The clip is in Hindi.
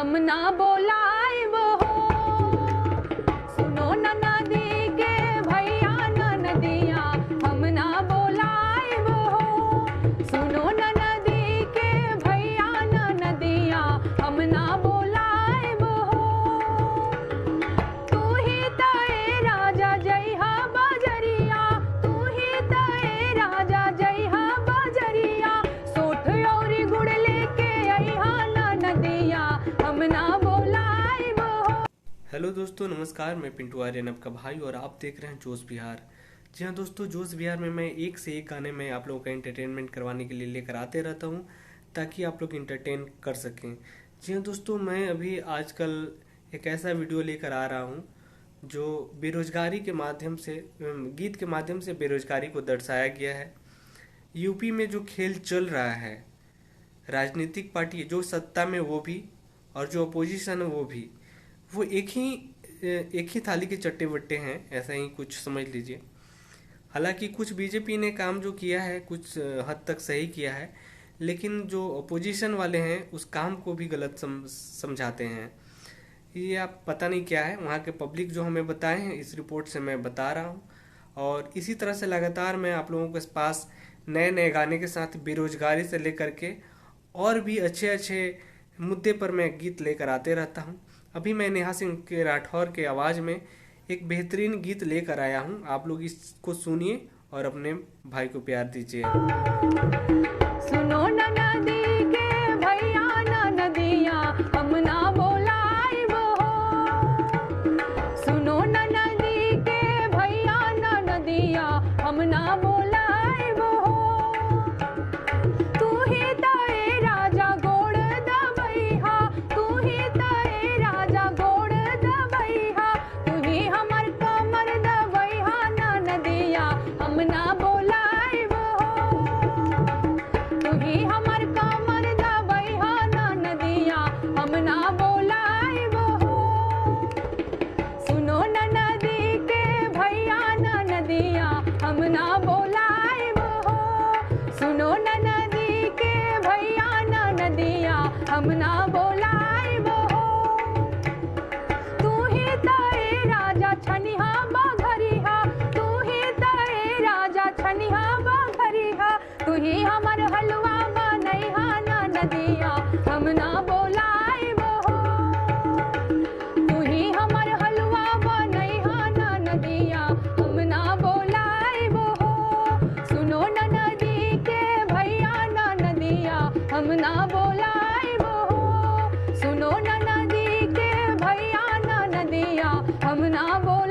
हम ना बोलाइब हो। सुनो न नदी के भैया न नदिया, हम ना बोलाइब हो। सुनो न नदी के भैया न नदिया, हम ना बोलाइब हो। तू ही तए राजा जइहा बजरिया, तू ही तए राजा जइहा बजरिया। सोठ औरी गुड़ लेके अइहा न नदिया, हम ना बोलाइब हो। हेलो दोस्तों, नमस्कार। मैं पिंटू आर्यन आपका भाई और आप देख रहे हैं जोश बिहार। जी हाँ दोस्तों, जोश बिहार में मैं एक से एक गाने में आप लोगों का एंटरटेनमेंट करवाने के लिए लेकर आते रहता हूँ ताकि आप लोग इंटरटेन कर सकें। जी हाँ दोस्तों, मैं अभी आजकल एक ऐसा वीडियो लेकर आ रहा हूँ जो बेरोजगारी के माध्यम से, गीत के माध्यम से बेरोजगारी को दर्शाया गया है। यूपी में जो खेल चल रहा है, राजनीतिक पार्टी जो सत्ता में वो भी और जो अपोजिशन है वो भी, वो एक ही थाली के चट्टे बट्टे हैं, ऐसा ही कुछ समझ लीजिए। हालांकि कुछ बीजेपी ने काम जो किया है कुछ हद तक सही किया है, लेकिन जो अपोजिशन वाले हैं उस काम को भी गलत समझाते हैं। ये आप पता नहीं क्या है, वहाँ के पब्लिक जो हमें बताए हैं इस रिपोर्ट से मैं बता रहा हूँ। और इसी तरह से लगातार मैं आप लोगों के पास नए नए गाने के साथ बेरोजगारी से लेकर के और भी अच्छे अच्छे मुद्दे पर मैं गीत लेकर आते रहता हूँ। अभी मैं नेहा सिंह के राठौर के आवाज़ में एक बेहतरीन गीत लेकर आया हूँ। आप लोग इसको सुनिए और अपने भाई को प्यार दीजिए। सुनो न नदी के भैया न नदिया, हम ना बोलाइब हो। सुनो न नदी के भैया न नदिया, हम ना बोलाइब हो। तू ही तए राजा गोड़ दबैहा, तू ही तए राजा गोड़ दबैहा। तू ही हमर कमर दबैहा न नदिया, हम ना बोलाइब हो। तू ही हमर कमर दबैहा न नदिया, हम ना बोलाइब हो। सुनो न नदी के भैया न नदिया, हम ना बोलाइब हो। सुनो न नदी के भैया न नदिया, हम ना बोलाइब हो। तू ही तए राजा छनिहा बघरिहा, तू ही तए राजा छनिहा बघरिहा। तू ही हमर हलवा बनैहा न नदिया, हम ना बोलाइब हो। तू ही हमर हलवा बनैहा न नदिया, हम ना बोलाइब हो। सुनो न नदी के भैया न नदिया, हम ना बोलाइब हो। सुनो न नदी के भैया न नदिया, हम ना बोलाइब